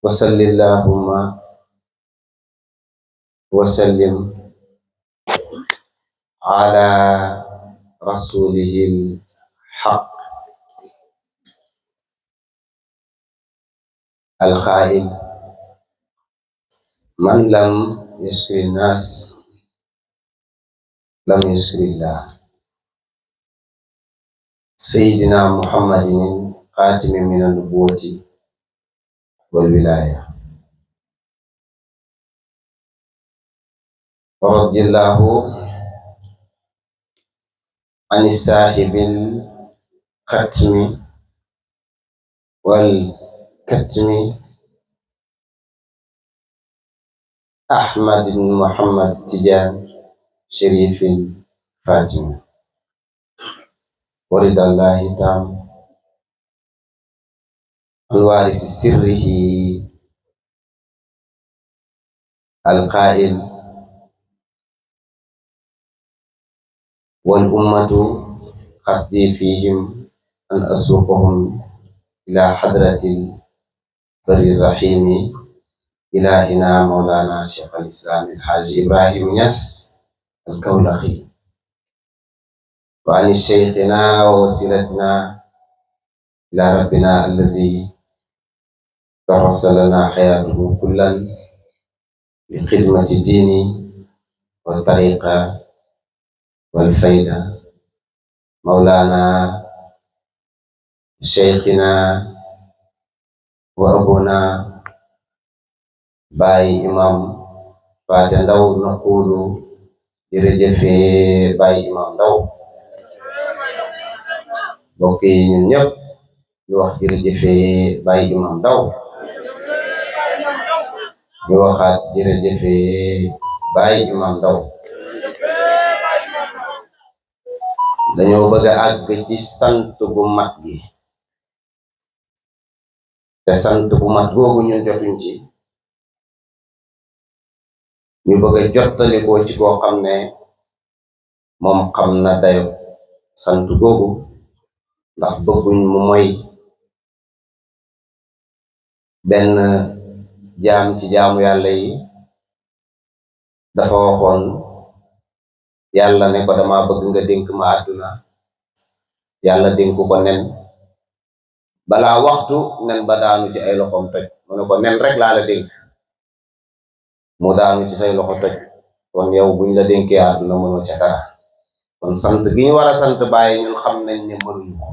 وصل اللهم وسلم على رسوله الحق القائل من لم يشكر الناس لم يشكر الله سيدنا محمد خاتم من النبوة والولاية ورضي الله عن الصاحب الختم والكتم أحمد بن محمد التجان شريف الفاتمة ورد الله تعالى عن وارث سره القائل والأمة قصدي فيهم أن أسوقهم إلى حضرة البر الرحيم إلهنا مولانا شيخ الإسلام الحاج إبراهيم يس الكولخي وعن شيخنا ووسيلتنا إلى ربنا الذي كرس لنا حياته كلا بخدمة الدين والطريقة والفائدة مولانا شيخنا وأبونا باي إمام فاتندو نقول jërëjëf Baye Imam Ndaw mbokk yi ñun ñëpp ñu wax jërëjëf Baye Imam Ndaw ñu waxaat jërëjëf Baye Imam Ndaw dañoo bëgg a àgg ci sant bu mat gi te sant bu mat googu ñun jotuñ ci ñu bëgg a jottalikoo ci koo xam ne moom xam na dayo sant googu ndax bëgguñ mu moy benn jaam ci jaamu yàlla yi dafa waxoon yàlla ne ko dama bëgg nga dénk ma àdduna yàlla dénk ko nen balaa waxtu nen ba daanu ci ay loxoom toj mu ne ko nen rek laa la dénk mu daanu ci say loxo toj kon yow buñ la dénkee àdduna mënoo ca dara kon sant gi ñu war a sant Baye ñun xam nañ ne mënuñu ko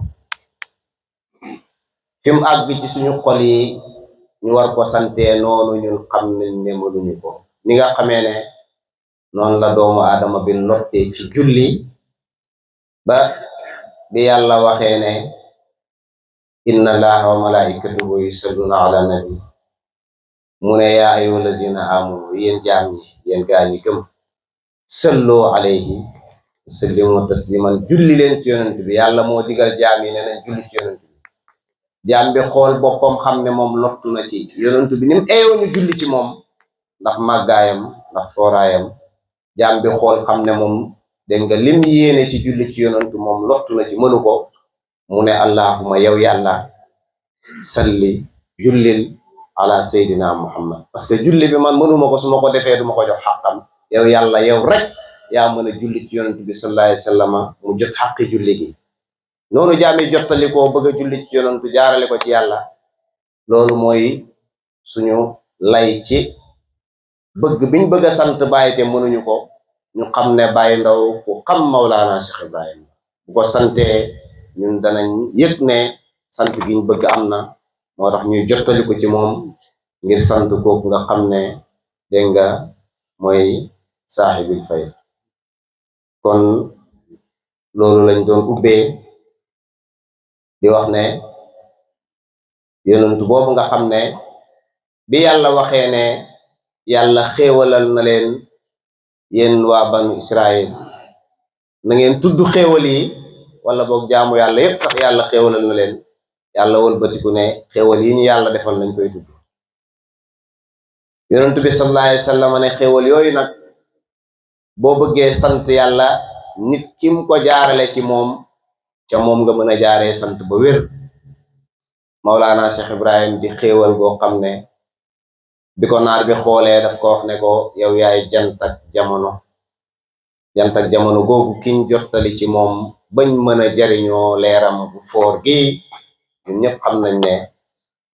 fi mu àgg ci suñu xol yi ñu war ko santee noonu ñun xam nañ ne mënuñu ko ni nga xamee ne noonu la doomu aadama bi lottee ci julli ba bi yàlla waxee ne inna allaha wa malaikatahu yusalluna ala nabi mu ne yaa ayyuhal lazina amanu yéen jaam ñi yéen gaa ñi gëm sallu alayhi sallimu tasliman julli leen ci yonent bi yàlla moo digal jaam yi ne nañ julli ci yonent bi jaam bi xool boppam xam ne moom lottu na ci yonent bi ni mu eeyoo ñu julli ci moom ndax màggaayam ndax fooraayam jaam bi xool xam ne moom dégg nga lim yéene ci julli ci yonent moom lottu na ci mënu ko mu ne allahuma yow yàlla salli jullil ala seydina muhammad parce que julli bi man mënuma ko su ma ko defee duma ko jox xàqam yow yàlla yow rek yaa mën a julli ci yonent bi sallallahu alayhi wa sallam mu jot xàqi julli gi noonu jaami jottalikoo bëgg a julli ci yonent jaarale ko ci yàlla loolu mooy suñu lay ci bëgg biñ bëgg a sant Baye te mënuñu ko ñu xam ne Baye Ndaw ku xam Mawlaana Cheikh Ibrahim bu ko santee ñun danañ yëg ne sant giñ bëgg am na moo tax ñuy jottaliku ci moom ngir sant kooku nga xam ne dégg nga mooy saaxibil fay kon loolu lañ doon ubbee di wax ne yonentu boobu nga xam ne bi yàlla waxee ne yàlla xéewalal na leen yéen waa banu Israël na ngeen tudd xéewal yi wala boog jaamu yàlla yépp sax yàlla xéewalal na leen yàlla wëlbatiku ne xéewal yi ñu yàlla defal nañ koy tudd yonentu bi sallallahu alayhi wa sallam ne xéewal yooyu nag boo bëggee sant yàlla nit kim ko jaarale ci moom ca moom nga mën a jaaree sant ba wér Mawlaana Cheikh Ibrahim di xéewal goo xam ne bi ko naar bi xoolee daf ko wax ne ko yow yaay jant ak jamono googu kiñ jottali ci moom bañ mën a jariñoo leeram bu foor gi ñun ñëpp xam nañ ne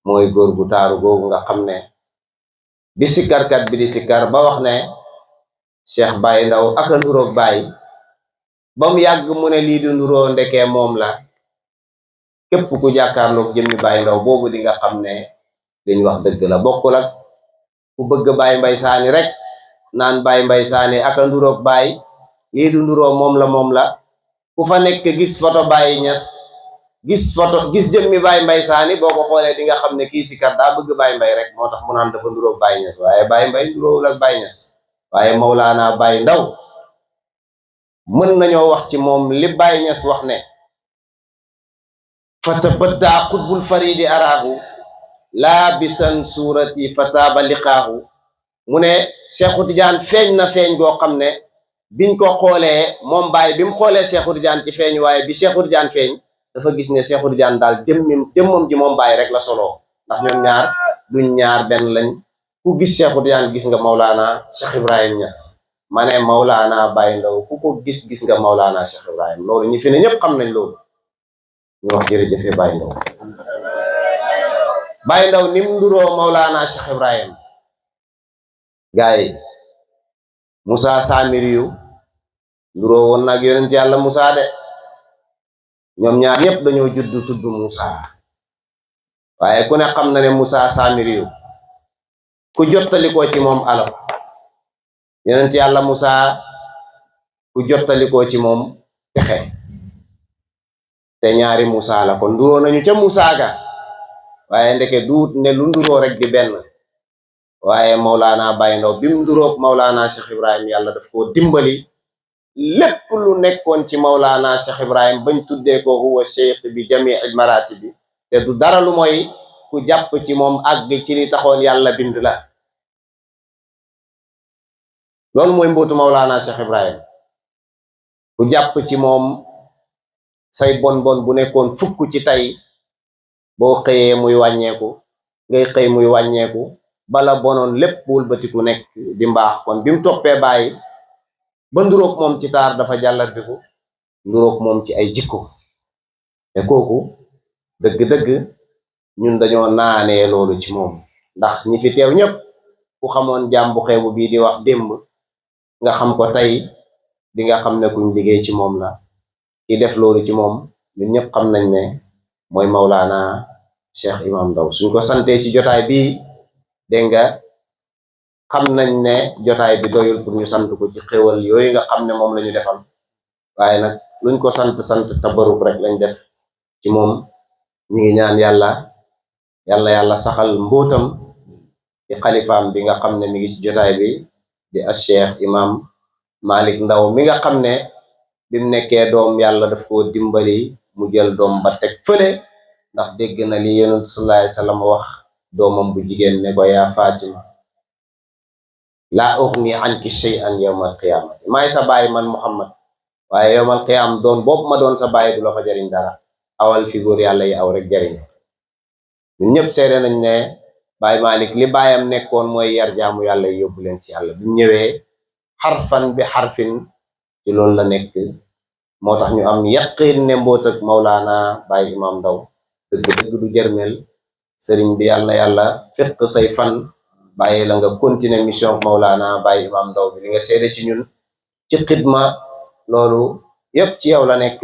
mooy góor gu taaru googu nga xam ne bi sikkarkat bi di sikkar ba wax ne Cheikh Baye Ndaw ak a nuroog Baye ba mu yàgg mu ne lii di nuroo ndekee moom la képp ku jàkkaarloog jëmmi Baye Ndaw boobu di nga xam ne liñ wax dëgg la. bokkul ak ku bëgg Baye Mbay Saani rek naan Baye Mbay Saani ak a nuroog Baye lii di nuroo moom la ku fa nekk gis photo Baye Ñas gis jëmmi Baye Mbay Saani boo ko xoolee di nga xam ne kii sikar daa bëgg Baye Mbay rek moo tax mu naan dafa nuroog Baye Ñas waaye Baye Mbay nuroowul ak Baye Ñas waaye Mawlaana Baye Ndaw mën nañoo wax ci moom li Baye Ñas wax ne fatabadda qutbul faridi araahu laabisan suurati fataaba liqaahu mu ne Cheikhu Tidiane feeñ na feeñ goo xam ne biñ ko xoolee moom Baye bi mu xoolee Cheikhu Tidiane ci feeñ waaye bi Cheikhu Tidiane feeñ dafa gis ne Cheikhu Tidiane daal jëmmam ji moom Baye rek la solo ndax ñoom ñaar duñ ñaar benn lañ ku gis Cheikhu Tidiane gis nga Mawlaana Cheikh Ibrahim Niass ma ne Mawlaana Baye Ndaw ku ko gis nga Mawlaana Cheikh Ibrahim loolu ñi fi ne ñëpp xam nañ loolu ñu wax jërëjëfe Baye Ndaw Baye Ndaw nim nduroo Mawlaana Cheikh Ibrahim gaay yi Moussa Samiriyu nduroo woon nag yonent yàlla Moussa de ñoom ñaar ñëpp dañoo juddu tudd Moussa waaye ku ne xam na ne Moussa Samiriyu ku jottalikoo ci moom alal yonent yàlla Moussa ku jottalikoo ci moom texe te ñaari Moussa la kon nduroo nañu ca Moussa ga waaye ndeke duut ne lu nduroo rek di benn waaye Mawlaana Baye Ndaw bi mu nduroog Mawlaana Cheikh Ibrahim yàlla daf koo dimbali lépp lu nekkoon ci Mawlaana Cheikh Ibrahim bañ tuddee ko huwa cheikh bi jamii al maratibi te du dara lu mooy ku jàpp ci moom àgg ci li taxoon yàlla bind la loolu mooy mbootu Mawlaana Cheikh Ibrahim ku jàpp ci moom say bon bu nekkoon fukk ci tey boo xëyee muy wàññeeku ngay xëy muy wàññeeku bala bonoon lépp wëlbatiku nekk di mbaax kon bi mu toppee Baye ba nduróog moom ci taar dafa jàllat biku nduróog moom ci ay jikko te kooku dëgg-dëgg ñun dañoo naanee loolu ci moom ndax ñi fi teew ñëpp ku xamoon jàmbu xeebu bii di wax démb nga xam ko tey di nga xam ne kuñ liggéey ci moom la ki def loolu ci moom ñun ñëpp xam nañ ne mooy Mawlaana Cheikh Imam Ndaw suñ ko santee ci jotaay bi dégg nga xam nañ ne jotaay bi doyul pour ñu sant ko ci xéwal yooyu nga xam ne moom la ñu defal waaye nag luñ ko sant tabaruk rek lañ def ci moom ñi ngi ñaan yàlla saxal mbootam ci xalifaam bi nga xam ne mi ngi ci jotaay bi di a Cheikh Imam Malick Ndaw mi nga xam ne bi mu nekkee doom yàlla daf koo dimbali mu jël doom ba teg fële ndax dégg na li Yonent sallallahu alayhi wa sallam wax doomam bu jigéen ne ko yaa Fatima laa ughni anki shay'an yawmal qiyaamati maay sa baay man Muhammad waaye yawmal qiyaam doon boobu ma doon sa baay du la fa jariñ dara awal fi góor yàlla yi aw rek jariñ ñun ñëpp seede nañ ne Baay Malick li baayam nekkoon mooy yar jaamu yàlla yi yóbbu leen ci yàlla bi mu ñëwee xarfan bi xarfin ci loolu la nekk moo tax ñu am yaqin ne mboot ak Mawlaana Baye Imam Ndaw dëgg du jërmel sëriñ bi yàlla fekk say fan bàyyi la nga continuer mission Mawlaana Baye Imam Ndaw bi li nga seede ci ñun ci xidma loolu yëpp ci yow la nekk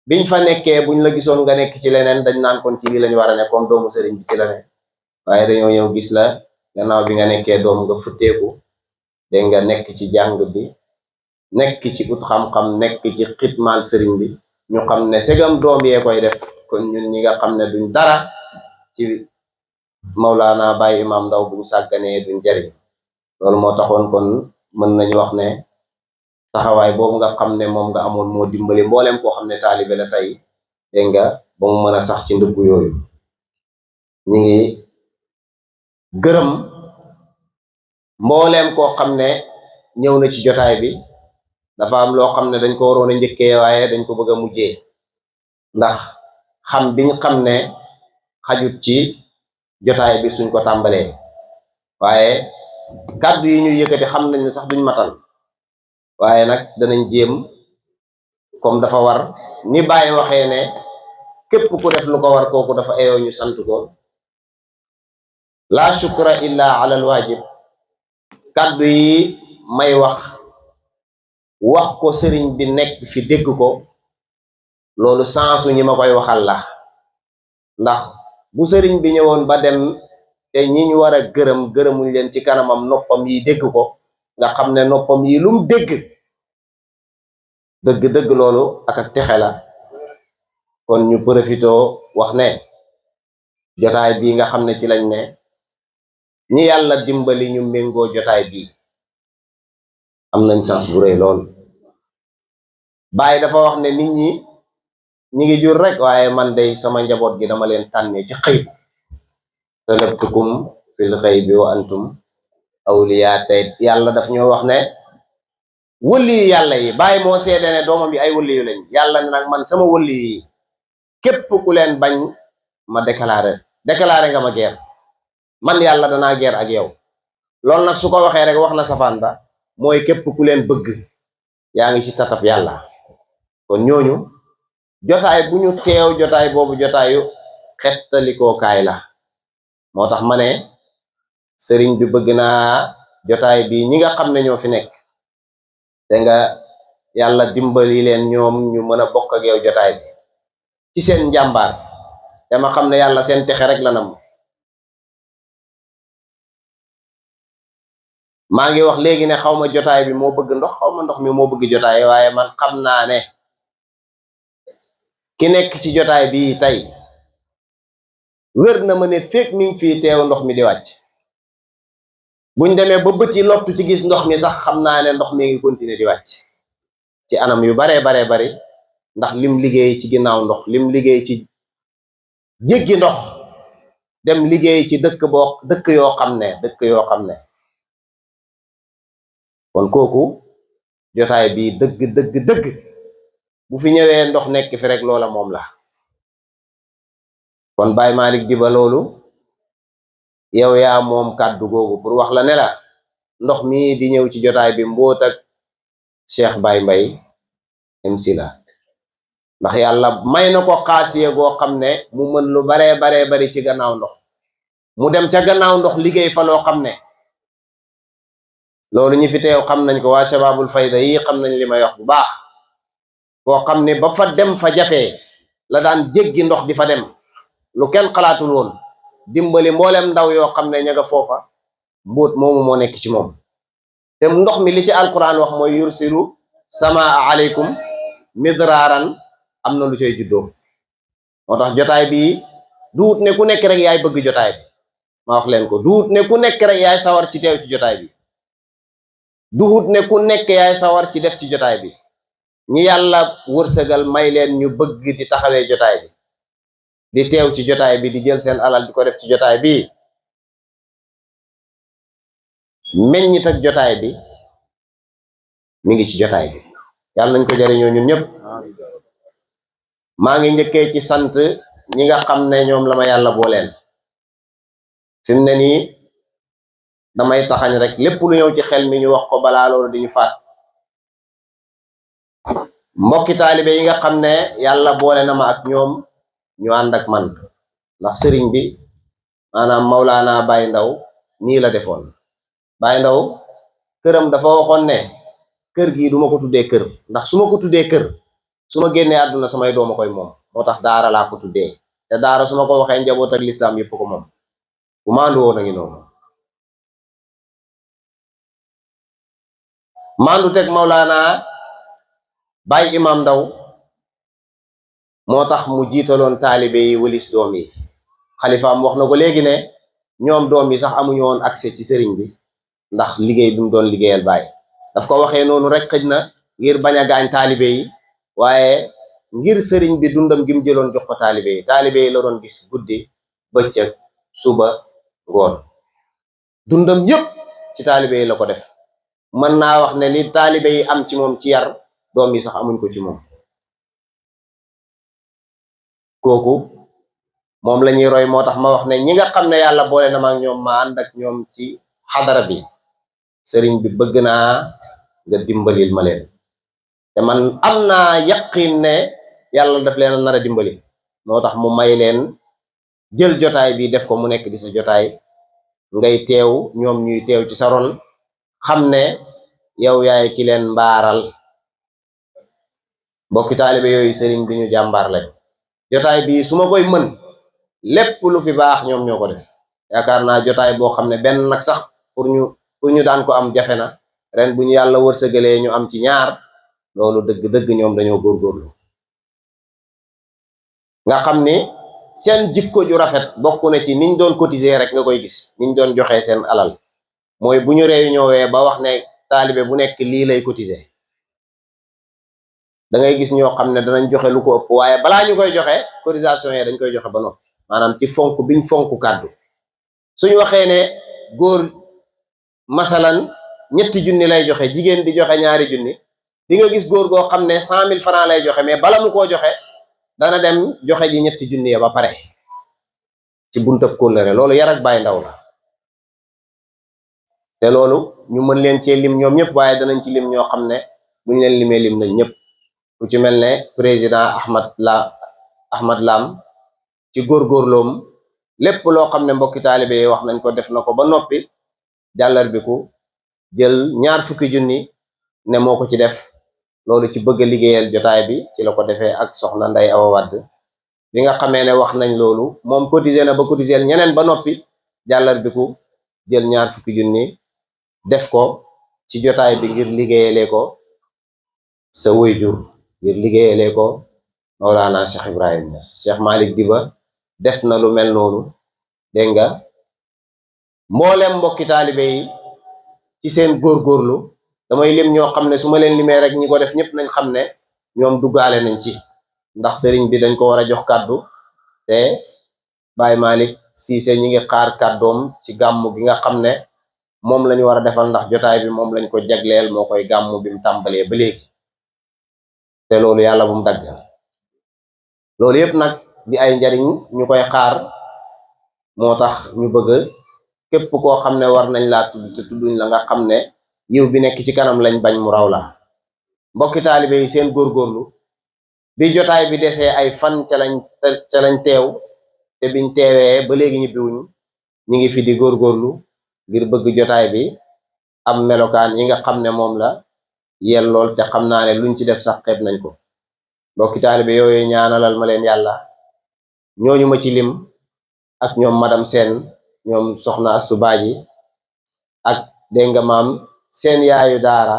biñ fa nekkee buñ la gisoon nga nekk ci leneen dañ naan kon ci lii lañu war a nekkoon doomu sëriñ bi ci la ne waaye dañoo ñëw gis la gannaaw bi nga nekkee doom nga futteeku dégg nga nekk ci jàng bi nekk ci ut xam-xam nekk ci xidmaal sëriñ bi ñu xam ne segam doom yee koy def kon ñun ñi nga xam ne duñ dara ci Mawlaana Baye Imam Ndaw buñ sàgganee duñ jariñ loolu moo taxoon kon mën nañu wax ne taxawaay boobu nga xam ne moom nga amoon moo dimbali mboolem koo xam ne taalibe la tey dégg nga ba mu mën a sax ci ndëggu yooyu ñi ngi gërëm mbooleem koo xam ne ñëw na ci jotaay bi dafa am loo xam ne dañ ko waroon a njëkkee waaye dañ ko bëgg a mujjee ndax xam biñ xam ne xajut ci jotaay bi suñ ko tàmbalee waaye kàddu yi ñuy yëkkati xam nañ ne sax duñ matal waaye nag danañ jéem comme dafa war ni Baay waxee ne képp ku def lu ko war kooku dafa eyoo ñu sant ko la shukra illa ala al wajib kàddu yi may wax ko sëriñ bi nekk fi dégg ko loolu sansu ñi ma koy waxal la ndax bu sëriñ bi ñëwoon ba dem te ñi ñu war a gërëmuñ leen ci kanamam noppam yi dégg ko nga xam ne noppam yi lum dégg dëgg loolu ak texe la kon ñu profitoo wax ne jotaay bii nga xam ne ci lañ ne ñi yàlla dimbali ñu méngoo jotaay bii am nañ chance bu rëy lool Baay dafa wax ne nit ñi ngi jur rek waaye man day sama njaboot gi dama leen tànnee ci xëy talabtukum fil xaybi wa antum awliya tey yàlla daf ñoo wax ne wëlli yu yàlla yi Baay moo seede ne doomam bi ay wëlli yu lañ yàlla ne nag man sama wëlli yi képp ku leen bañ ma déclaré nga ma guerre man yàlla danaa guerre ak yow loolu nag su ko waxee rek wax na safaan ba mooy képp ku leen bëgg yaa ngi ci tatab yàlla kon ñooñu jotaay bu ñu teew jotaay boobu jotaayu xettalikookaay la moo tax ma ne sëriñ bi bëgg naa jotaay bi ñi nga xam ne ñoo fi nekk te nga yàlla dimbali leen ñoom ñu mën a bokk ak yow jotaay bi ci seen njàmbaar dama xam ne yàlla seen texe rek la nam maa ngi wax léegi ne xaw ma jotaay bi moo bëgg ndox xaw ma ndox mi moo bëgg jotaay waaye man xam naa ne ki nekk ci jotaay bi tey wér na ma ne fekk mi ngi fii teew ndox mi di wàcc buñ demee ba bët yi lottu ci gis ndox mi sax xam naa ne ndox mi ngi continuer di wàcc ci anam yu baree bari ndax lim liggéey ci ginnaaw ndox lim liggéey ci jéggi ndox dem liggéey ci dëkk yoo xam ne kon kooku jotaay bi dëgg bu fi ñëwee ndox nekk fi rek loola moom la kon Baye Malick Diba loolu yow yaa moom kàddu googu pour wax la ne la ndox mi di ñëw ci jotaay bi mbóot ak Cheikh Baye Mbaye MC la ndax yàlla may na ko xaasiye goo xam ne mu mën lu baree bari ci gannaaw ndox mu dem ca gannaaw ndox liggéey fa loo xam ne loolu ñi fi teew xam nañ ko waa Shababul Fayda yi xam nañ li may wax bu baax koo xam ne ba fa dem fa jafee la daan jéggi ndox di fa dem lu kenn xalaatul woon dimbali mboolem ndaw yoo xam ne ña nga foofa mbóot moomu moo nekk ci moom te ndox mi li ci alquran wax mooy yursilu samaa aleykum midraaran am na lu cay juddoo moo tax jotaay bi duut ne ku nekk rek yaay bëgg jotaay bi ma wax leen ko duut ne ku nekk rek yaay sawar ci teew ci jotaay bi duut ne ku nekk yaay sawar ci def ci jotaay bi ñi yàlla wërsëgal may leen ñu bëgg di taxawee jotaay bi di teew ci jotaay bi di jël seen alal di ko def ci jotaay bi meññit ak jotaay bi mi ngi ci jotaay bi yàlla nañ ko jariñoo ñun ñëpp maa ngi njëkkee ci sant ñi nga xam ne ñoom la ma yàlla booleen fi mu ne nii damay taxañ rek lépp lu ñëw ci xel mi ñu wax ko balaa loolu di ñu faat mbokki taalibe yi nga xam ne yàlla boole na ma ak ñoom ñu ànd ak man ndax sëriñ bi maanaam Mawlaana Baye Ndaw nii la defoon Baye Ndaw këram dafa waxoon ne kër gi duma ko tuddee kër ndax su ma ko tuddee kër su ma génnee àdduna samay dooma koy moom moo tax daara laa ko tuddee te daara su ma ko waxee njaboot ak lislaam yëpp ko moom bu maandu woon a ngi noonu maandu teg Mawlaana Baye Imam Ndaw moo tax mu jiitaloon taalibe yi wëlis doom yi xalifaam wax na ko léegi ne ñoom doom yi sax amuñu woon accès ci sëriñ bi ndax liggéey bi mu doon liggéeyal Baye daf ko waxee noonu rek xëj na ngir bañ a gaañ taalibe yi waaye ngir sëriñ bi dundam gi mu jëloon jox ko taalibe yi la doon gis guddi bëccëg suba ngoon dundam yëpp ci taalibe yi la ko def mën naa wax ne li taalibe yi am ci moom ci yar doom yi sax amuñ ko ci moom kooku moom la ñuy roy moo tax ma wax ne ñi nga xam ne yàlla boole na ma ak ñoom ma ànd ak ñoom ci xadara bi sëriñ bi bëgg naa nga dimbalil ma leen te man am naa yaqin ne yàlla daf leen a nar a dimbali moo tax mu may leen jël jotaay bi def ko mu nekk di sa jotaay ngay teew ñoom ñuy teew ci sa ron xam ne yow yaay ki leen mbaaral mbokki taalibe yooyu sëriñ bi ñu jàmbaar lañ jotaay bi su ma koy mën lépp lu fi baax ñoom ñoo ko def yaakaar naa jotaay boo xam ne benn nag sax pour ñu daan ko am jafe na ren bu ñu yàlla wërsëgalee ñu am ci ñaar loolu dëgg-dëgg ñoom dañoo góorgóorlu nga xam ni seen jikko ju rafet bokk na ci niñ doon cotiser rek nga koy gis niñ doon joxee seen alal mooy bu ñu réunion wee ba wax ne taalibe bu nekk lii lay cotiser da ngay gis ñoo xam ne danañ joxe lu ko ëpp waaye balaa ñu koy joxe cotisation yi dañ koy joxe ba noppi maanaam ci fonk biñ fonk kàddu suñu waxee ne góor masalan 3 junni lay joxe jigéen di joxe 2 junni di nga gis góor goo xam ne 100 000 francs lay joxe mais bala mu koo joxe dana dem joxe ji 3 junni ya ba pare ci buntab kóllëre loolu yar ak bàyyi ndaw la te loolu ñu mën leen cee lim ñoom ñëpp waaye danañ ci lim ñoo xam ne buñ leen limee lim nañ ñëpp ku ci mel ne président Ahmad Lam ci góorgóorloom lépp loo xam ne mbokki taalibe yi wax nañ ko def na ko ba noppi jàllar bi ku jël 20 junni ne moo ko ci def loolu ci bëgg a liggéeyal jotaay bi ci la ko defee ak soxna Nday Awa Wadd bi nga xamee ne wax nañ loolu moom cotisé na ba cotisé ñeneen ba noppi jàllar bi ku jël 20 junni def ko ci jotaay bi ngir liggéeyalee ko sa waajur ngir liggéeyalee ko Mawlana Cheikh Ibrahim Niass Cheikh Malick Diba def na lu mel noonu dégg nga mboolem mbokki taalibe yi ci seen góorgóorlu damay lim ñoo xam ne su ma leen limee rek ñi ko def ñëpp nañ xam ne ñoom duggaale nañ ci ndax sëriñ bi dañ ko war a jox kàddu te Baye Malick Cissé ñi ngi xaar kàddoom ci gàmmu gi nga xam ne moom lañu war a defal ndax jotaay bi moom lañ ko jagleel moo koy gàmmu bi mu tàmbalee ba léegi te loolu yàlla bu mu dagg loolu yëpp nag di ay njariñ ñu koy xaar moo tax ñu bëgg képp koo xam ne war nañ laa tudd te tudduñ la nga xam ne yiw bi nekk ci kanam lañ bañ mu raw la mbokki taalibe yi seen góorgóorlu bi jotaay bi desee ay fan ca lañ teew te biñ teewee ba léegi ñibbiwuñ ñi ngi fi di góorgóorlu ngir bëgg jotaay bi am melokaan yi nga xam ne moom la yellool te xam naa ne luñ ci def sax xeeb nañ ko mbokki taalibe yooyu ñaanalal ma leen yàlla ñooñu ma ci lim ak ñoom madame Sène ñoom soxna Astou Badji ak dégg nga maam seen yaayu daara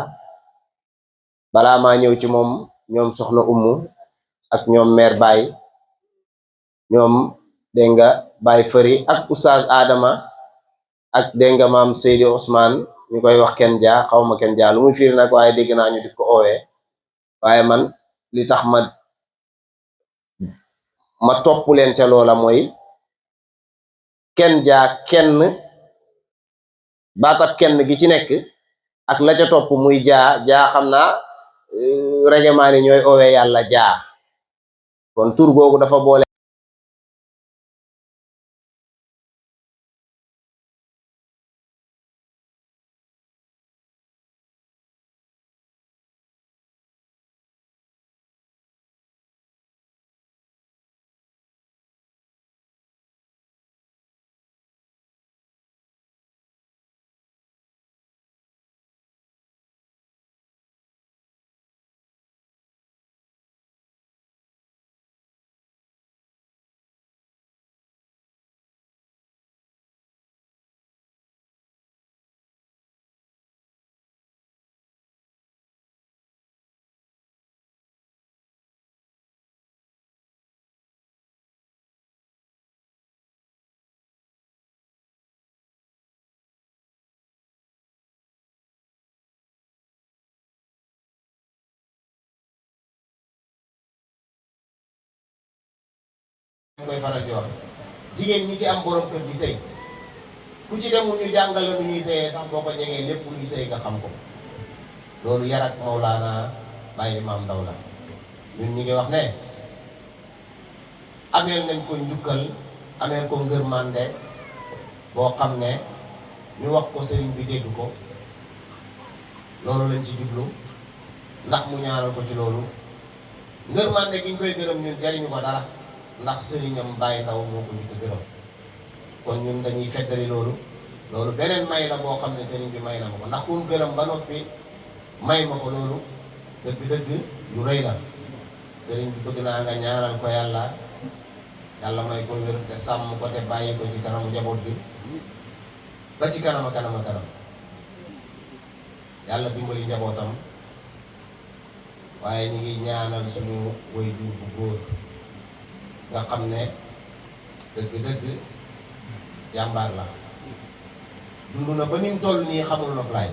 balaa maa ñëw ci moom ñoom soxna Umu ak ñoom mère Baye ñoom dégg nga Baye Fëri ak oustaz Adama ak dégg nga maam Seydi Ousmane ñu koy wax kenn jaa xawma kenn jaa lu muy fiir nag waaye dégg naa ñu di ko oowee waaye man li tax ma topp leen ca loola mooy kenn jaa kenn baatab kenn gi ci nekk ak la ca topp muy jaa xam naa rajamaani ñooy oowee yàlla jaa kon tur googu dafa boole koy faral di wax jigéen ñi ci am borom kër di sëy ku ci demul ñu jàngal la nu ñuy sëyee sax boo ko jegee lépp luy sëy nga xam ko loolu yar ak Mawlaana Baye Imam Ndaw la ñun ñi ngi wax ne ameel nañ ko njukkal ameel ko ngërmande boo xam ne ñu wax ko sëriñ bi dégg ko loolu lañ ci jublu ndax mu ñaanal ko ci loolu ngërmande gi ñu koy gërëm ñun jariñu ko dara ndax sëriñam Baye Ndaw moo ko njëkk gërëm kon ñun dañuy feddali loolu beneen may la boo xam ne sëriñ bi may na ma ko ndax ku gërëm ba noppi may ma ko loolu dëgg-dëgg lu rëy la sëriñ bi bëgg naa nga ñaanal ko yàlla may ko wér te sàmm ko te bàyyi ko ci kanamu njaboot bi ba ci kanam yàlla dimbali njabootam waaye ñu ngi ñaanal suñu waajur bu góor nga xam ne dëgg-dëgg jàmbaar la dund na ba ni mu toll nii xamul noflaay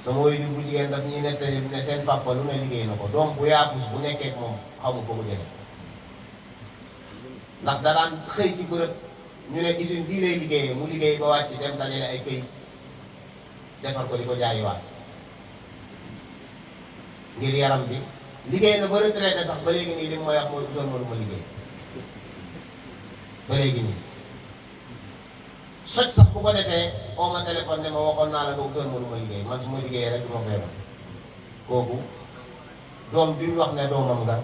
sama waajur bu jigéen daf ñuy nettali ne seen papa lu ne liggéey na ko doom bu yaafus bu nekkee moom xamu fa ko jële ndax da daan xëy ci bërëb ñu ne gisuñ bii lay liggéeyee mu liggéey ba wàcc dem dajale ay këyit defar ko di ko jaayiwaat ngir yaram bi liggéey na ba retraité sax ba léegi nii li mu may wax mooy utal ma lu ma liggéey ba léegi nii soj sax bu ko defee oo ma téléphone ne ma waxoon naa la nga utal ma lu ma liggéey man su ma liggéeyee rek du ma feebar kooku doom bi ñu wax ne doomam nga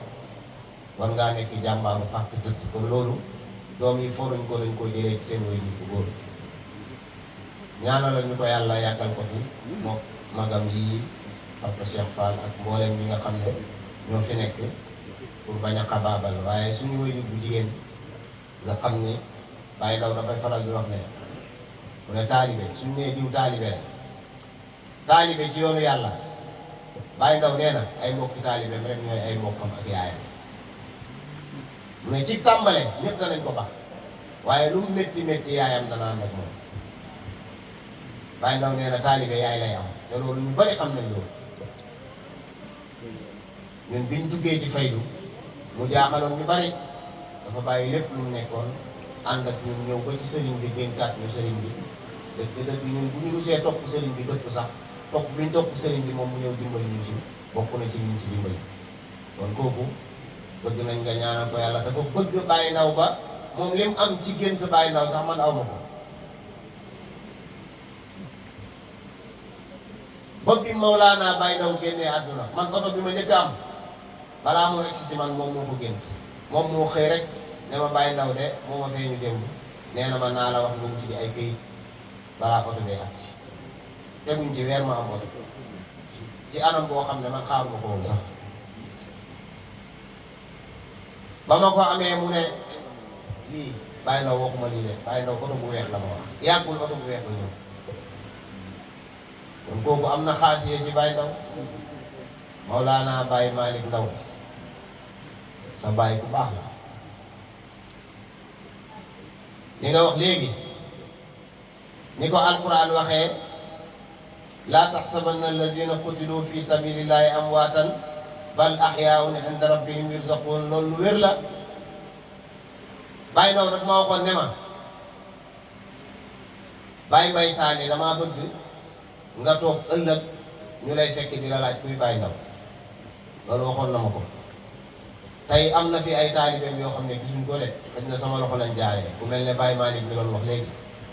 war ngaa nekk jàmbaaru fàkk tëdd kon loolu doom yi foruñ ko dañ koo jëlee ci seen waajur bu góor ñaanalal ñu ko yàlla yàggal ko fi moom magam yi Papa Cheikh Fall ak mboolem ñi nga xam ne ñoo fi nekk pour bañ a xabaabal waaye suñu waajur bu jigéen nga xam ne Baye Ndaw dafay faral di wax ne mu ne taalibe suñu nee diw taalibe la taalibe ci yoonu yàlla Baye Ndaw nee na ay mbokki taalibeem rek ñooy ay mbokkam ak yaayam mu ne ci tàmbale ñëpp danañ ko baax waaye lu mu métti yaayam dana ànd ak moom Baye Ndaw nee na taalibe yaay lay am te loolu ñu bari xam nañ loolu ñun biñ duggee ci faydu mu jaaxaloon ñu bari dafa bàyyi lépp lu mu nekkoon ànd ak ñun ñëw ba ci sëriñ bi dénkaat ñu sëriñ bi dëgg ñun bu ñu rusee topp sëriñ bi dëpp sax topp biñ topp sëriñ bi moom mu ñëw dimbali ñu ci bokk na ci liñ ci dimbali kon kooku bëgg nañ nga ñaanal ko yàlla dafa bëgg Baye Ndaw ba moom lim am ci gént Baye Ndaw sax man aw ma ko bopp bi Mawlaana Baye Ndaw génnee àdduna man oto bi ma njëkk am balaa moo egsi ci man moom moo ko gént moom moo xëy rek ne ma Baye Ndaw de moo ma feeñu démb nee na ma naa la wax lu mu ci ay këyit balaa oto bee agsi teguñ ci weer ma am oto ci anam boo xam ne man xaaruma ko woon sax ba ma ko amee mu ne lii Baye Ndaw waxuma lii de Baye Ndaw oto bu weex la ma wax yàggul oto bu weex la ñëw kon kooku am na xaasiye ci Baye Ndaw Mawlaana Baye Malick Ndaw sa baay ku baax la li nga wax léegi ni ko alquran waxee laa taxsabanna allazina qutilu fi sabilillahi amwaatan bal ahyaun inda rabbihim yurzaqun loolu lu wér la Baye Ndaw daf ma waxoon ne ma Baye Mbaye Sané damaa bëgg nga toog ëllëg ñu lay fekk di la laaj kuy Baye Ndaw loolu waxoon na ma ko tey am na fi ay taalibeem yoo xam ne gisuñ ko de xëy na sama loxo lañ jaaree ku mel ne Baye Malick mi doon wax léegi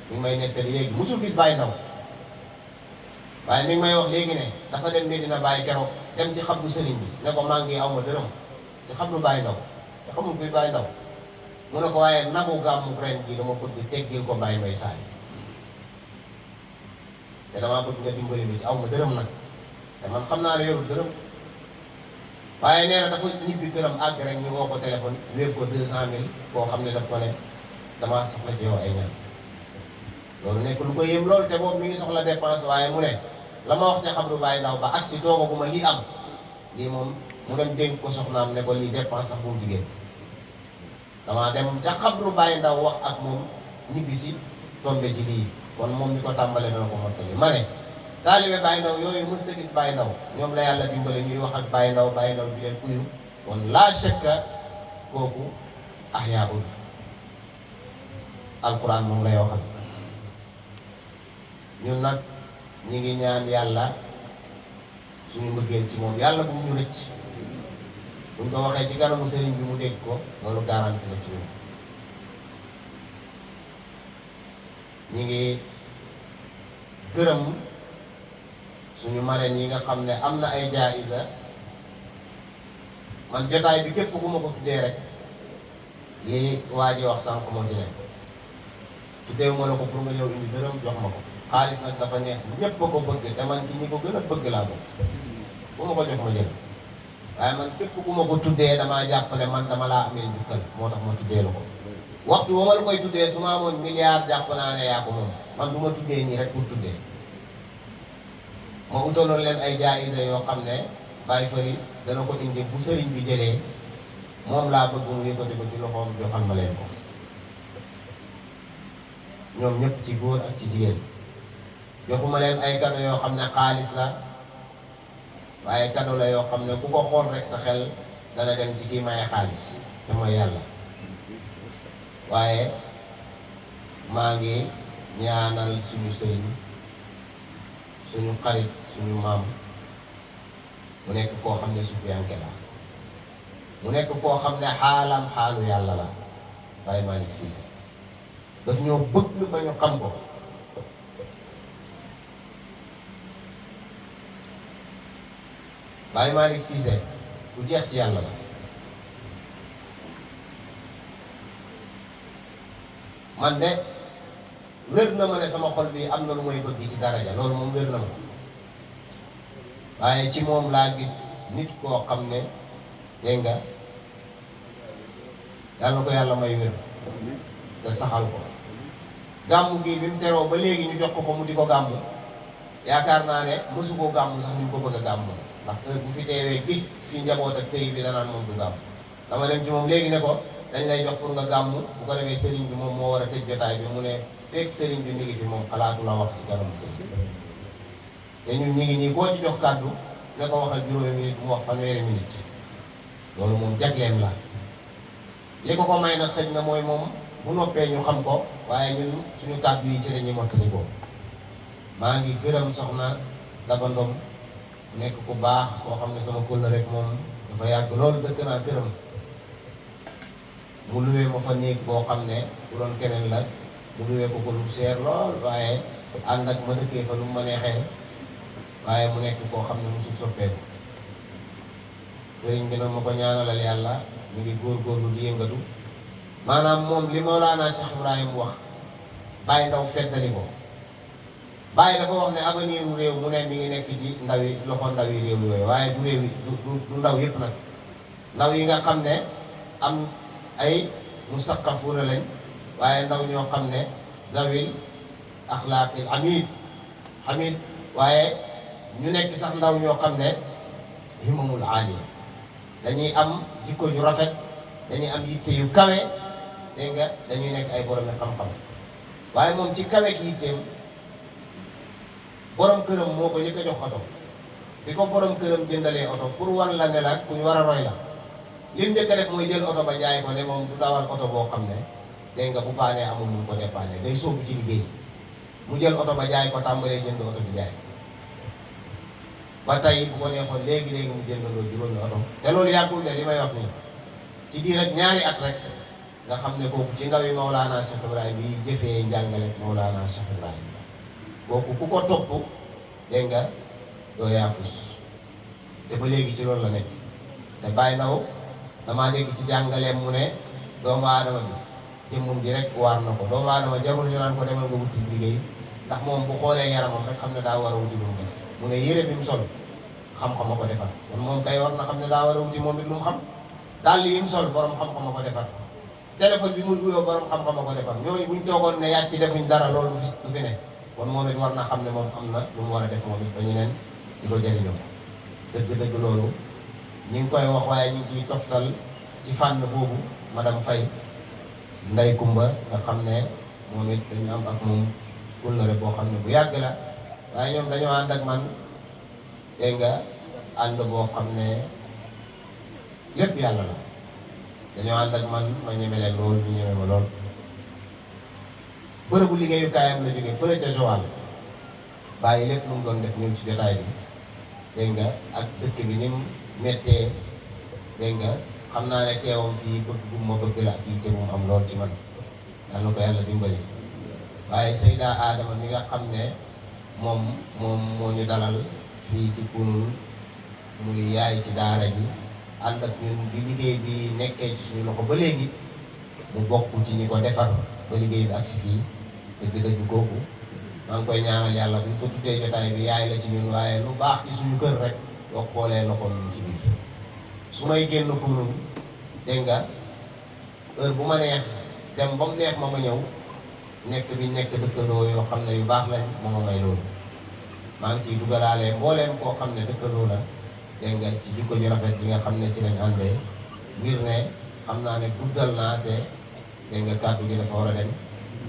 mi ngi may nettali léegi musul gis Baye Ndaw waaye mi ngi may wax léegi ne dafa dem Medina Baye keroog dem ci xabru sëriñ bi ne ko maa ngi aw ma dërëm ci xabru Baye Ndaw te xamul kuy Baye Ndaw mu ne ko waaye nagu gàmmu ren gi dama bëgg teggil ko Baye Mbaye Sané te damaa bëgg nga dimbali mi ci aw ma dërëm nag te man xam naa ne yorul dërëm waaye nee na dafa ñibbi dërëm àgg rek ñu woo ko téléphone wéer ko 200 000 koo xam ne daf ko ne damaa soxla ci yow ay ñaan loolu nekk lu ko yëm loolu te boobu mi ngi soxla dépense waaye mu ne la ma wax ca xabru Baye Ndaw ba agsi toogaguma lii am lii moom mu dem dénk ko soxnaam ne ko lii dépense sax bu mu jigéen damaa dem ca xabru Baye Ndaw wax ak moom ñibbisi tombe ci lii kon moom mi ko tàmbale dana ko mottali ma ne taalibe Baye Ndaw yooyu mës ta gis Baye Ndaw ñoom la yàlla dimbale ñuy wax ak Baye Ndaw di leen uyu kon laa shakka kooku ahyaul alquran moom lay waxal ñun nag ñi ngi ñaan yàlla suñu mbëggeel ci moom yàlla bu mu ñu rëcc buñ ko waxee ci kanamu sëriñ bi mu dégg ko loolu garanti la ci ñun ñi ngi gërëm suñu marraines yi nga xam ne am na ay jaayisa. man jotaay bi képp ku ma ko tuddee rek li waa ji wax sànq moo ci nekk tuddee ma la ko pour nga ñëw indi dërëm jox ma ko xaalis nag dafa neex ñépp a ko bëgg te man ci ñi ko gën a bëgg laa ko ku ma ko jox ma jël waaye man képp ku ma ko tuddee damaa jàpp ne man dama laa amee njukkal moo tax ma tuddee la ko waxtu ba ma la koy tuddee su ma amoon milliard jàpp naa ne yaa ko moom man du ma tuddee nii rek pour tuddee ma utaloon leen ay jaayisa yoo xam ne bàyyi fari dana ko indi bu sëriñ bi jëlee moom laa bëgg mu yëkkati ko ci loxoom joxal ma leen ko ñoom ñëpp ci góor ak ci jigéen joxuma leen ay kado yoo xam ne xaalis la waaye kado la yoo xam ne ku ko xool rek sa xel dana dem ci kii maye xaalis te mooy yàlla waaye maa ngi ñaanal suñu sëriñ suñu xarit suñu maam mu nekk koo xam ne sufiyanke la mu nekk koo xam ne xaalam xaalu yàlla la Baye Malick Cissé daf ñoo bëgg ba ñu xam ko Baye Malick Cissé ku jeex ci yàlla la man de wér na ma ne sama xol bi am na lu may bëgg ci daraja loolu moom wér na ma waaye ci moom laa gis nit koo xam ne dégg nga yàlla ko yàlla may wér te saxal ko gàmmu gi bi mu teroo ba léegi ñu jox ko mu di ko gàmmu yaakaar naa ne mësu koo gàmmu sax ñu ko bëgg a gàmmu ndax heure bu fi teewee gis fi njaboot ak pays bi danaan moom du gàmmu dama dem ci moom léegi ne ko dañ lay jox pour nga gàmmu bu ko defee sëriñ bi moom moo war a tëj jotaay bi mu ne fekk sëriñ bi mi ngi fi moom xalaatu la wax ci kanamu sëriñ bi te ñun ñi ngi nii koo ci jox kàddu ne ko waxal juróomi minute mu wax fanweeri minute loolu moom jagleem la li ko ko may nag xëj na mooy moom bu noppee ñu xam ko waaye ñun suñu kàddu yi ci la ñuy mottali ko maa ngi gërëm soxna Daba Ndom nekk ku baax koo xam ne sama kólla rek moom dafa yàgg loolu dëkk naa gërëm mu luwee ma fa néeg boo xam ne bu doon keneen la mu luwee ko lu seer lool waaye ànd ak ma dëkkee fa lu ma neexee waaye mu nekk koo xam ne musul soppeeku sëriñ bi nag ma ko ñaanalal yàlla mi ngi góorgóorlu di yëngatu maanaam moom li Mawlaana Cheikh Ibrahim wax Baye Ndaw feddali ko Baye dafa wax ne avenir u réew mu ne mi ngi nekk ci loxo ndawi réew yooyu waaye du réew yi du ndaw yëpp nag ndaw yi nga xam ne am ay musaqafuuna lañ waaye ndaw ñoo xam ne zawil axlaaqil hamid waaye ñu nekk sax ndaw ñoo xam ne himamul aaliya dañuy am jikko ju rafet dañuy am yitte yu kawe dégg nga dañuy nekk ay borom xam-xam waaye moom ci kawe gi yitteem borom këram moo ko njëkk a jox oto bi ko borom këram jëndalee oto pour wan la ne la ku ñu war a roy la li mu njëkk a def mooy jël oto ba jaay ko ne moom du dawal oto boo xam ne dégg nga bu paanee amul mu ko dépanne day sóobu ci liggéey mu jël oto ba jaay ko tàmbalee jënd oto bi jaay ba tey bu ko neexoon léegi-léegi mu jëndaloo juróomi oto te loolu yàggul de li may wax nii ci diir ak ñaari at rek nga xam ne kooku ci ndaw yi Mawlaana Cheikh Ibrahim yi jëfee njàngale Mawlaana Cheikh Ibrahim kooku ku ko topp dégg nga doo yaafus te ba léegi ci loolu la nekk te Baye Ndaw damaa dégg ci jàngaleem mu ne doomu aadama bi jëmmum ji rek waar na ko doomu aadama jarul ñu naan ko demal nga wuti liggéey ndax moom bu xoolee yaramam rek xam ne daa war a wuti lu mu def mu ne yére bi mu sol xam-xam a ko defar kon moom kay war na xam ne daa war a wuti moom it lu mu xam daal yi mu sol borom xam-xam a ko defar téléphone bi muy uyoo borom xam-xam a ko defar ñooñu buñ toogoon ne yàcc ci defuñ dara loolu du fi ne kon moom it war na xam ne moom am na lu mu war a def moom it ba ñu neen di ko jëriñoo dëgg-dëgg loolu ñi ngi koy wax waaye ñu ngi ciy toftal ci fànn boobu madame Faye Ndey Kumba nga xam ne moom it dañu am ak moom kóllëre boo xam ne bu yàgg la waaye ñoom dañoo ànd ak man dégg nga ànd boo xam ne lépp yàlla la dañoo ànd ak man ma ñeme leen lool ñu ñeme ma lool bërëbu liggéeyukaayam la jógee fële ca Joal bàyyi lépp lu mu doon def ñun ci jotaay bi dégg nga ak dëkk bi ni mu méttee dégg nga xam naa ne teewam fii bëgg bu ma bëgg la ak yitte bu mu am lool ci man yal na ko yàlla dimbali waaye Seyda Adama mi nga xam ne moom moo ñu dalal fii ci Kounoune muy yaay ci daara ji ànd ak ñun bi liggéey bi nekkee ci suñu loxo ba léegi mu bokk ci ñi ko defar ba liggéey bi agsi fii te dëgg kooku maa ngi koy ñaanal yàlla bu ñu ko tuddee jotaay bi yaay la ci ñun waaye lu baax ci suñu kër rek boo xoolee loxoom ñu ci biir su may génn Kounoune dégg nga heure bu ma neex dem ba mu neex ma ñëw nekk bi nekk dëkkandoo yoo xam ne yu baax lañ moo ma may loolu maa ngi ciy dugalaale mbooleem koo xam ne dëkkandoo la dégg nga ci jikko ju rafet yi nga xam ne ci lañ àndee ngir ne xam naa ne guddal naa te dégg nga kàddu gi dafa war a dem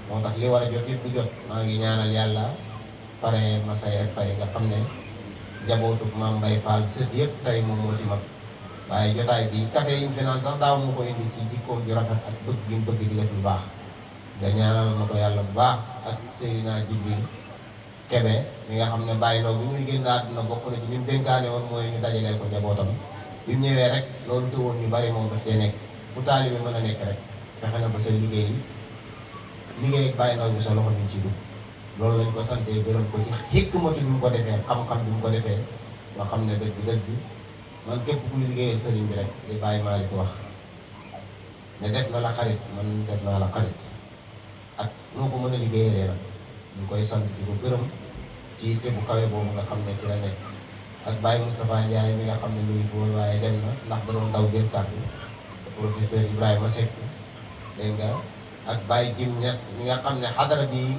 moo tax li war a jot yëpp du jot maa ngi ñaanal yàlla pare Masay ak Fay nga xam ne jabootug Maam Mbay Fall sët yëpp tey moom moo ci mag waaye jotaay bi café yi ñu fi naan sax daaw mu ko indi ci jikkoom ju rafet ak bëgg gi mu bëgg di def lu baax nga ñaanal ma ko yàlla bu baax ak Seydina Jibril Kebe mi nga xam ne bàyyi ndaw bi muy génn àdduna bokk na ci li mu dénkaane woon mooy ñu dajaleel ko njabootam bi mu ñëwee rek loolu tëwoon ñu bari moom daf cee nekk fu taalibe mën a nekk rek fexe na ba sa liggéey ak bàyyi ndaw bi sa loxo ñu ci dugg loolu lañ ko sante gërëm ko ci xikmatu bi mu ko defee xam-xam bi mu ko defee nga xam ne dëgg man képp kuy liggéeyee sëriñ bi rek li Baye Malick wax ne def na la xarit man def naa la xarit ak noo ko mën a liggéeyalee nag ñu koy sant di ko gërëm ci te bu kawe boobu nga xam ne ci la nekk ak Baye Moustapha Ndiaye mi nga xam ne ñu ngi fi woon waaye dem na ndax da doon daw jël kàddu professeur Ibrahima Seck dégg nga ak Baye Jim Niass mi nga xam ne xadara bi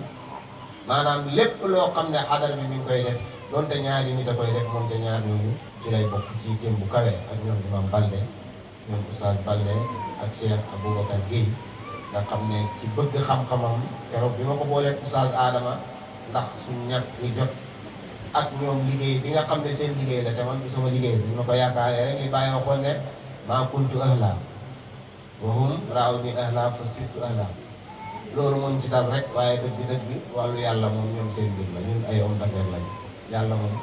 maanaam lépp loo xam ne xadara bi mi ngi koy def donte ñaari nit a koy def moom ca ñaar ñooñu ci lay bokk ci itam bu kawe ak ñoom Imam Balde ñoom Oustaz Balde ak Cheikh Aboubacar Guèye nga xam ne ci bëgg xam-xamam keroog bi ma ko boolee Oustaz Adama ndax suñu ñàkk ñu jot ak ñoom liggéey bi nga xam ne seen liggéey la te man du sama liggéey bi ma ko yaakaaree rek li bàyyi waxoon ne maa kuntu ahla wa hum raaw ni ahla fa sirtu ahla loolu moom ci dal rek waaye dëgg wàllu yàlla moom ñoom seen mbir la ñun ay homme d'affaires lañu yàlla moom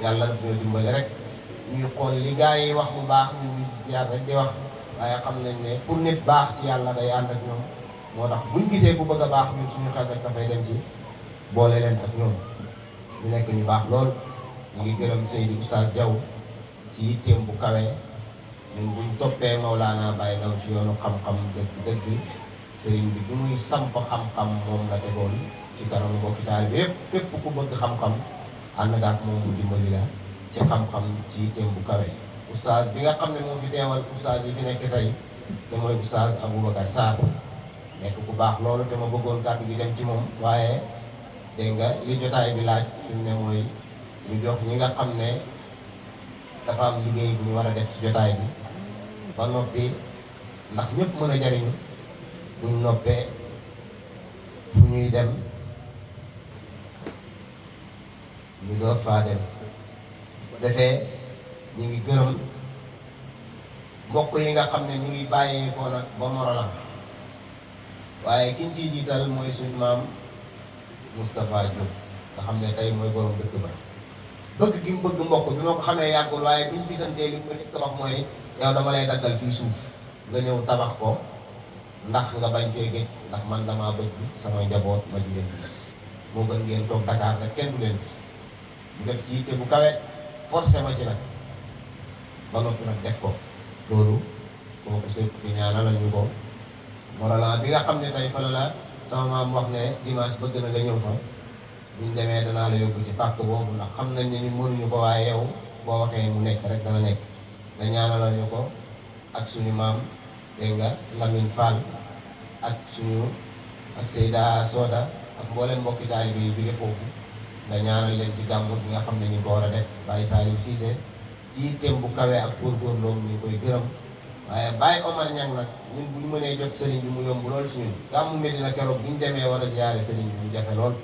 yàlla daf ñoo dimbali rek ñuy xool li gaa yi wax mu baax ñu ngi ci jaar rek di wax waaye xam nañ ne pour nit baax ci yàlla day ànd ak ñoom moo tax buñ gisee ku bëgg a baax ñun suñu xel rek dafay dem ci boole leen ak ñoom ñu nekk ñu baax lool ñu ngi gërëm Seydi Oustaz Diaw ci yitteem bu kawe ñun buñ toppee Maulana Baye Ndaw ci yoonu xam-xam dëgg sëriñ bi bu muy samp xam-xam moom la tegoon ci kanam mbokki taalibe yëpp képp ku bëgg xam-xam ànd nga ak moom mu dimbali la ci xam-xam ci yitteem bu kawe oustaz bi nga xam ne moo fi teewal oustaz yi fi nekk tey te mooy oustaz Aboubacar Sarr nekk ku baax loolu te ma bëggoon kàddu gi dem ci moom waaye dégg nga li jotaay bi laaj fi mu ne mooy ñu jox ñi nga xam ne dafa am liggéey bu ñu war a def ci jotaay bi ba noppi ndax ñëpp mën a jariñu buñ noppee fu ñuy dem ñu door faa dem bu defee ñu ngi gërëm mbokk yi nga xam ne ñu ngi bàyyeekoo nag ba Morolan waaye kiñ ciy jiital mooy suñu maam Moustapha Diop nga xam ne tey mooy borom dëkk ba bëgg gi mu bëgg mbokk bi ma ko xamee yàggul waaye biñ gisantee li mu njëkk a wax mooy yow dama lay daggal fii suuf nga ñëw tabax ko ndax nga bañ fee géej ndax man damaa bëgg sama njaboot ma di leen gis moo gën ngeen toog Dakar nag kenn du leen gis mu def ci yitte bu kawe forcé ma ci nag ba noppi nag def ko loolu kooku sëpp di ñaanalal ñu ko Morolan bi nga xam ne tey fa la sama maam wax ne dimanche bëgg na nga ñëw fa buñ demee danaa la yóbbu ci pàkk boobu ndax xam nañ ne ni mënuñu ko waaye yow boo waxee mu nekk rek dana nekk nga ñaanalal ñu ko ak suñu maam dégg nga Lamine Fall ak suñu ak Seyda Soda ak mboolem mbokki taalibe yi jóge foofu nga ñaanal leen ci gàmmu bi nga xam ne ñu ko war a def Baye Saliou Cissé ci yitteem bu kawe ak góorgóorloom ñu koy gërëm waaye Baye Omar Niang nag ñun bu ñu mënee jot sëriñ bi mu yomb lool suñu gàmmu Medina keroog bu ñu demee war a ziyaare sëriñ bi mu jafe lool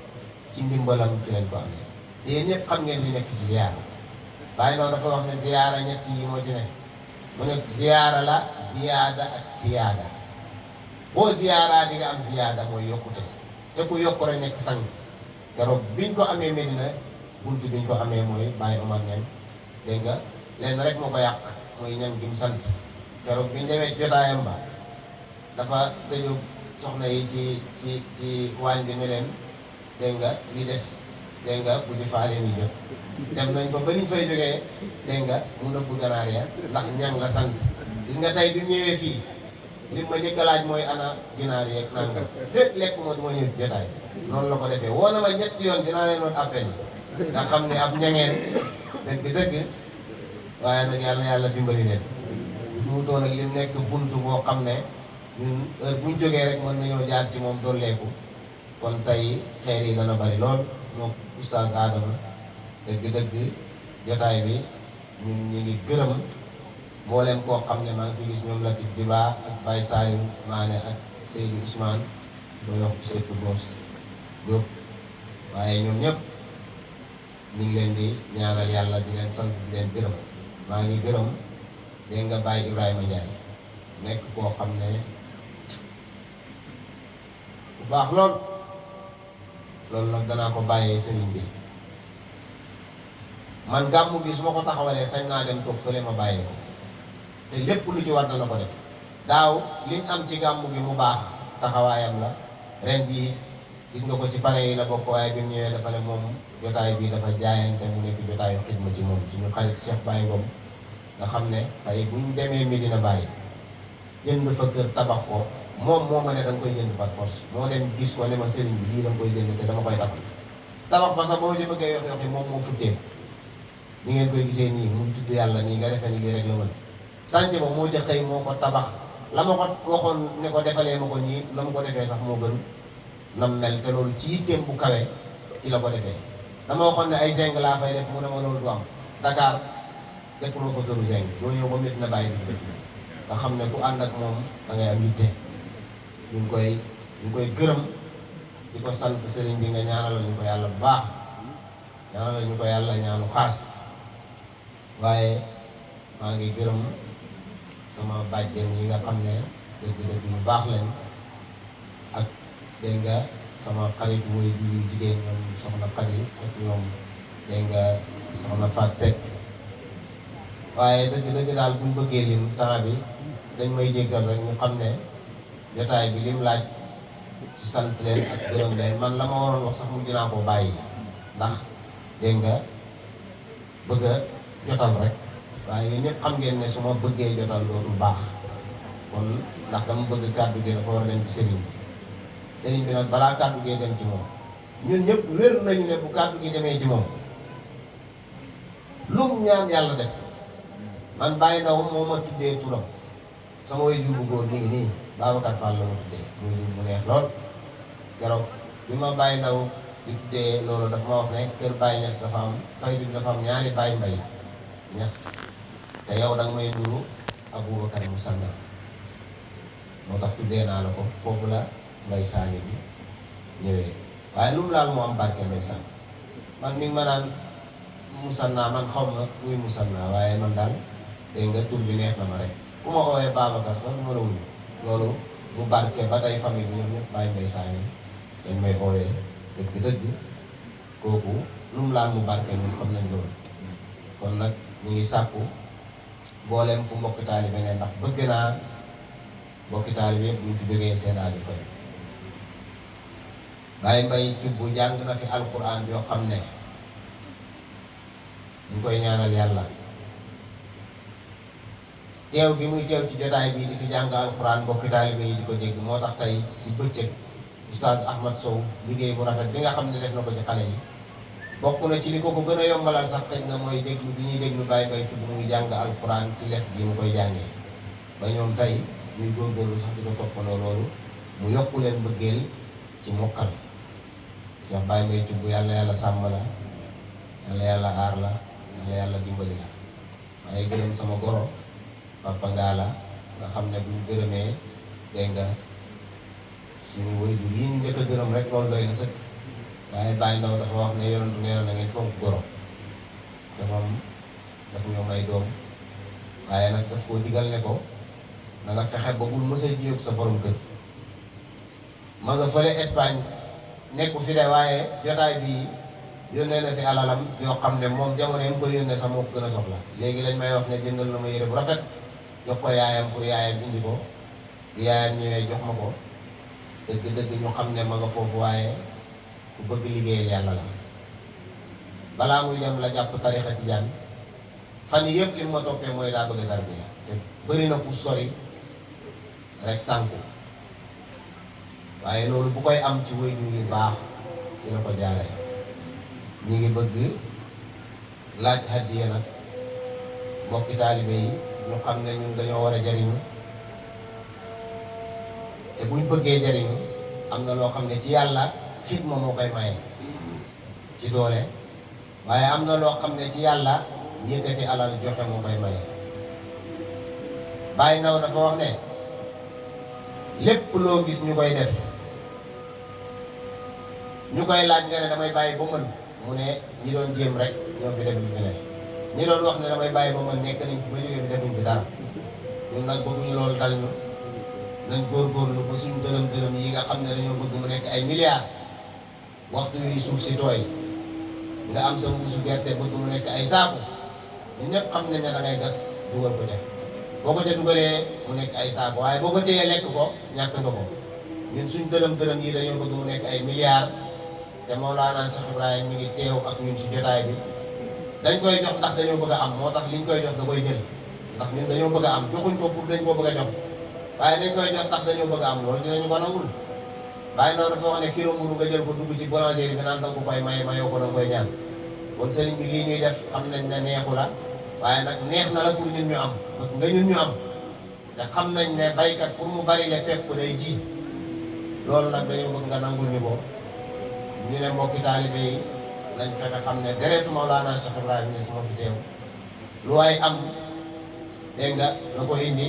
ci ndimbalam ci lañ ko amee te yéen ñëpp xam ngeen li nekk ci ziyaara Baye Ndaw dafa wax ne ziyaara ñett yi moo ci nekk mu ne ziyaara la ziyaada ak siyaada boo ziyaaraa di nga am ziyaada mooy yokkute te ku yokk rek nekk sang keroog biñ ko amee Medina buntu biñ ko amee mooy Baye Omar Niang dégg nga leen rek moo ko yàq mooy ñam gi mu sant keroog biñ demee jotaayam ba dafa tëju soxna yi ci waañ bi ne leen dégg nga li des dégg nga bu di faale ni jot dem nañ ba niñ fay jógee dégg nga mu nëbb ganaar ya ndax ñang la sant gis nga tey bi mu ñëwee fii li ma njëkk a laaj mooy ana ginaar yeeg nangam fekk lekk ma du ma ñëw jotaay noonu la ko defee woo na ma ñetti yoon dinaa leen woon appel nga xam ne ab ñangeen dëgg waaye nag yàlla dimbali leen duutoon ak li nekk buntu boo xam ne ñun heure buñ jógee rek mën nañoo jaar ci moom dolleeku kon tey xeer yi dana bari lool moom oustaz Adama dëgg jotaay bi ñun ñu ngi gërëm mboolem koo xam ne maa ngi fi gis ñoom Latif Diba ak Baye Salim Maane ak Seydou Ousmane mooy wax Seydou Boos Diop waaye ñoom ñëpp ñu ngi leen di ñaanal yàlla di leen sant di leen gërëm maa ngi gërëm dégg nga Baye Ibrahima Ndiaye nekk koo xam ne bu baax loolu nag danaa ko bàyyee sëriñ bi man gàmmu bi su ma ko taxawalee sañ naa dem toog fële ma bàyyee ko te lépp lu ci war dana ko def daaw liñ am ci gàmmu bi mu baax taxawaayam la ren jii gis nga ko ci pare yi la bokk waaye bi mu ñëwee dafa ne moom jotaay bi dafa jaayante mu nekk jotaayu xidma ci moom suñu xarit Cheikh Baye Ngom nga xam ne tey buñ demee Medina Baye jënd fa kër tabax ko moom moo ma ne da nga koy jënd par force moo dem gis ko ne ma sëriñ bi lii da nga koy jënd te dama koy tabax ba sax boo ci bëggee yoxi moom moo futtee ni ngeen koy gisee nii mu tudd yàlla nii nga defee ni lii rek la mën sànce ba moo ca xëy moo ko tabax la ma ko waxoon ne ko defalee ma ko nii la ma ko defee sax moo gën nam mel te loolu ci yitteem bu kawe ci la ko defee dama waxoon ne ay zeng laa fay def mu ne ma loolu du am Dakar defuma ko këru zeng doo ñëw ba Medina Baye bi def nga xam ne ku ànd ak moom da ngay am yitte ñu ngi koy gërëm di ko sant sëriñ bi nga ñaanal ñu ko yàlla bu baax ñaanal ñu ko yàlla ñaanu xaas waaye maa ngi gërëm sama bàjjen yi nga xam ne dëgg-dëgg yu baax lañ ak dégg nga sama xarit mooy yu jigéen ñoom soxna Xadi ak ñoom dégg nga soxna Faat Seck waaye dëgg-dëgg daal buñ bëggee lim temps bi dañ may jéggal rek ñu xam ne jotaay bi lim laaj ci sant leen ak gërëm leen man la ma waroon wax sax mujj naa ko bàyyi ndax dégg nga bëgg a jotal rek waaye yéen ñëpp xam ngeen ne su ma bëggee jotal dootul baax kon ndax dama bëgg kàddu gi dafa war a dem ci sëriñ bi nag balaa kàddu gee dem ci moom ñun ñëpp wér nañu ne bu kàddu gi demee ci moom lum ñaan yàlla def man bàyyi ndaw moo ma tuddee turam sama way jur bu góor mi ngi nii Babacar Fall la ma tuddee muy jur bu neex lool keroog bi ma bàyyi ndaw di tuddee loolu dafa ma wax ne kër Baye Niass dafa am faydu bi dafa am ñaari Baye Mbay Niass te yow danga may nuru Aboubacar Musanna moo tax tuddee naa la ko foofu la Mbay Saani bi ñëwee waaye lu mu laal moo am barke Mbay Saani man ni ma naan Musanna man xaw ma muy Musanna waaye man daal dégg nga tur bi neex na ma rek ku ma oowee Babacar sax ma la wuyu loolu bu barke ba tey famille bi ñoom ñëpp Baye Mbay Saani dañ may oowee dëgg kooku lu mu laal mu barke ñun xam nañ loolu kon nag ñu ngi sàkku booleem fu mbokki taalibe ne ndax bëgg naa mbokki taalibe yëpp bu ñu fi jógee seen aajo fay Baye Mbay ci bu jàng na fi alquran yoo xam ne ñu koy ñaanal yàlla teew gi muy teew ci jotaay bii di fi jàng alquran mbokki taalibe yi di ko dégg moo tax tey ci bëccëg Oustaz Ahmad Sow liggéey bu rafet bi nga xam ne def na ko ci xale yi bokk na ci li ko gën a yombalal sax xëy na mooy déglu bi ñuy déglu Baye Mbay ci bu muy jàng alquran ci lef gi mu koy jàngee ba ñoom tey ñuy góorgóorlu sax di ko toppandoo loolu mu yokku leen bëggeel ci mokkal Cheikh Baye Mbay ci bu yàlla sàmm la yàlla aar la yàlla dimbali la waaye gërëm sama goro Papa Ngala nga xam ne bu ñu gërëmee dégg nga suñu waajur yi ñu njëkk a gërëm rek loolu doy na sëkk waaye Baye Ndaw dafa wax ne yonentu nee na ngeen fonk goro te moom dafa ñoo may doom waaye nag daf koo digal ne ko na nga fexe ba bul mës a jiyoog sa borom kër ma nga fële Espagne nekku fi de waaye jotaay bi yónnee na fi alalam yoo xam ne moom jamono yi mu koy yónnee sax moo ko gën a soxla léegi lañ may wax ne jëndal na ma yére bu rafet jox ko yaayam pour yaayam indi ko bi yaayam ñëwee jox ma ko dëgg ñu xam ne ma nga foofu waaye ku bëgg liggéeyal yàlla la balaa muy dem la jàpp tarixa tijaan fan yi yëpp li ma toppee mooy daa bëgg tarbiya te bëri na ku sori rek sànku waaye loolu bu koy am ci waajur yu baax ci la ko jaaree ñi ngi bëgg laaj hadiya nag mbokki taalibe yi ñu xam ne ñun dañoo war a jariñu te buñ bëggee jariñu am na loo xam ne ci yàlla xidma moo koy maye ci doole waaye am na loo xam ne ci yàlla yëkkati alal joxe moo koy maye bàyyi naw dafa wax ne lépp loo gis ñu koy def ñu koy laaj nga ne damay bàyyi ba mën mu ne ñi doon jéem rek ñoo fi def lu fi ne ñi doon wax ne damay bàyyi ba mën nekk nañ fi ba jógee fi defuñ fi dara ñun nag bëgguñu loolu dal ñu nañ góorgóorlu ba suñu dërëm yi nga xam ne dañoo bëgg mu nekk ay milliards waxtu yi suuf si tooy nga am sa mbuusu gerte bëgg mu nekk ay saaku ñun ñëpp xam nañ ne da ngay gas dugal ko ca boo ko ca dugalee mu nekk ay saaku waaye boo ko téyee lekk ko ñàkk nga ko ñun suñ dërëm yi dañoo bëgg mu nekk ay milliards te Mawlana Cheikh Ibrahim mi ngi teew ak ñun ci jotaay bi dañ koy jox ndax dañoo bëgg a am moo tax liñ koy jox da koy jël ndax ñun dañoo bëgg a am joxuñ ko pour dañ koo bëgg a jox waaye dañ koy jox ndax dañoo bëgg a am loolu dinañu ko nangul waaye noonu dafa wax ne kilo mburu nga jël ko dugg ci boulangerie bi naan danga ko koy may mayoo ko danga koy ñaan kon sëriñ bi lii ñuy def xam nañ ne neexu la waaye nag neex na la pour ñun ñu am parce que nga ñun ñu am te xam nañ ne baykat pour mu bari le pepp day ji loolu nag dañoo bëgg nga nangul ñu ko ñu ne mbokki taalibe yi nañ fexe xam ne deretu Mawlana Cheikh Ibrahim Niass moo fi teew lu waay am dégg nga la ko indi